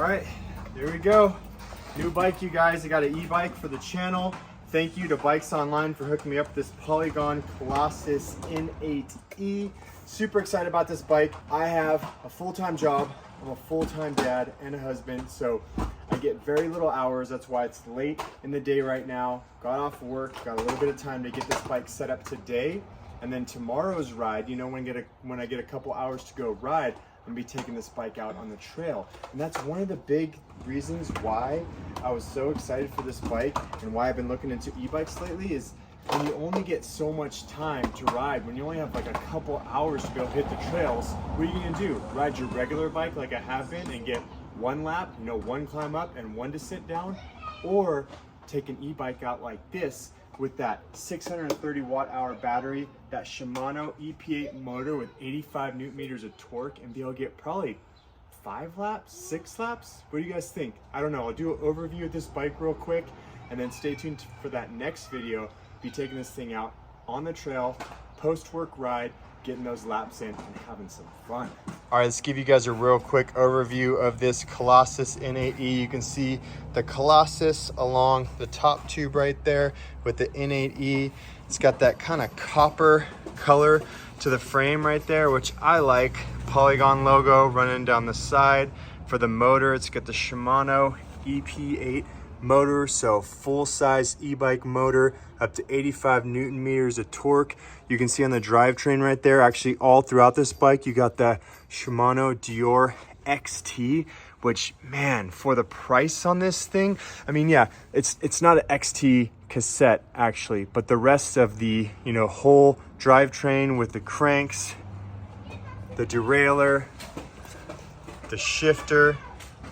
right, there we go. New bike, you guys. I got an e-bike for the channel. Thank you to Bikes Online for hooking me up with this Polygon Collosus N8E. Super excited about this bike. I have a full-time job. I'm a full-time dad and a husband, so I get very little hours. That's why it's late in the day right now. Got off work, got a little bit of time to get this bike set up today. And then tomorrow's ride, you know, when I get a couple hours to go ride, I'm gonna be taking this bike out on the trail. And that's one of the big reasons why I was so excited for this bike and why I've been looking into e-bikes lately is when you only get so much time to ride, when you only have like a couple hours to go hit the trails, what are you gonna do? Ride your regular bike like I have been and get one lap, you know, one climb up and one to sit down? Or take an e-bike out like this with that 630 watt-hour battery, that Shimano EP8 motor with 85 newton meters of torque, and be able to get probably 5 laps, 6 laps? What do you guys think? I don't know. I'll do an overview of this bike real quick, and then stay tuned for that next video. Be taking this thing out on the trail, post-work ride, getting those laps in and having some fun. All right, let's give you guys a real quick overview of this Collosus N8E. You can see the Collosus along the top tube right there with the N8E. It's got that kind of copper color to the frame right there, which I like. Polygon logo running down the side. For the motor, it's got the Shimano EP8 motor, so full-size e-bike motor, up to 85 newton meters of torque. You can see on the drivetrain right there, actually all throughout this bike, you got the Shimano Dior XT, which, man, for the price on this thing, I mean, yeah, it's not an XT cassette actually, but the rest of the, you know, whole drivetrain with the cranks, the derailleur, the shifter,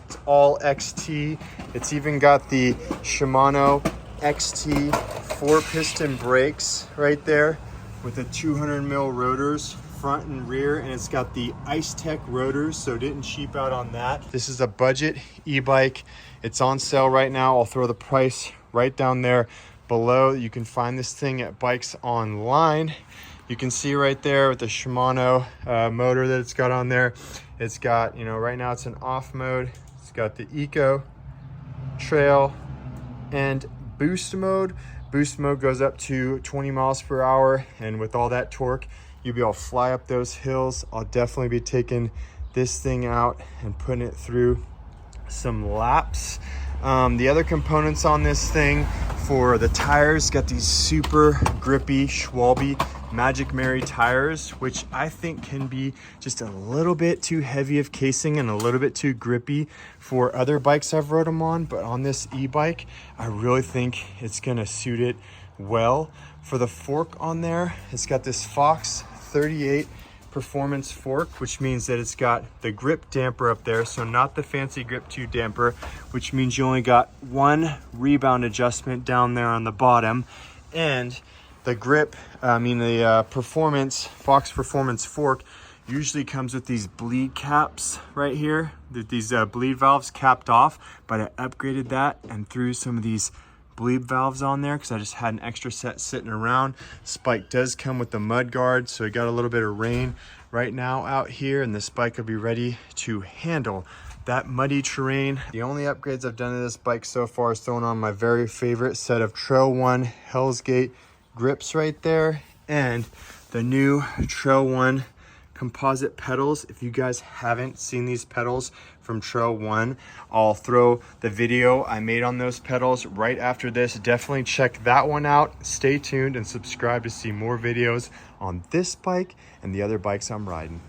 it's all XT. It's even got the Shimano XT 4-piston brakes right there with the 200 mil rotors front and rear, and it's got the Ice Tech rotors, so didn't cheap out on that. This is a budget e-bike. It's on sale right now. I'll throw the price right down there below. You can find this thing at Bikes Online. You can see right there with the Shimano motor that it's got on there. It's got, you know, right now it's in off mode. It's got the Eco, Trail, and Boost mode. Boost mode goes up to 20 miles per hour, and with all that torque, you'll be able to fly up those hills. I'll definitely be taking this thing out and putting it through some laps. The other components on this thing, for the tires, got these super grippy Schwalbe Magic Mary tires, which I think can be just a little bit too heavy of casing and a little bit too grippy for other bikes I've rode them on, but on this e-bike, I really think it's gonna suit it well. For the fork on there, it's got this Fox 38 performance fork, which means that it's got the grip damper up there, so not the fancy grip 2 damper, which means you only got one rebound adjustment down there on the bottom. And the grip, the Fox performance fork usually comes with these bleed caps right here, these bleed valves capped off, but I upgraded that and threw some of these bleed valves on there because I just had an extra set sitting around. This bike does come with the mud guard, so we got a little bit of rain right now out here, and this bike will be ready to handle that muddy terrain. The only upgrades I've done to this bike so far is throwing on my very favorite set of Trail One Hell's Gate grips right there, and the new Trail One composite pedals. If you guys haven't seen these pedals from Trail One, I'll throw the video I made on those pedals right after this. Definitely check that one out. Stay tuned and subscribe to see more videos on this bike and the other bikes I'm riding.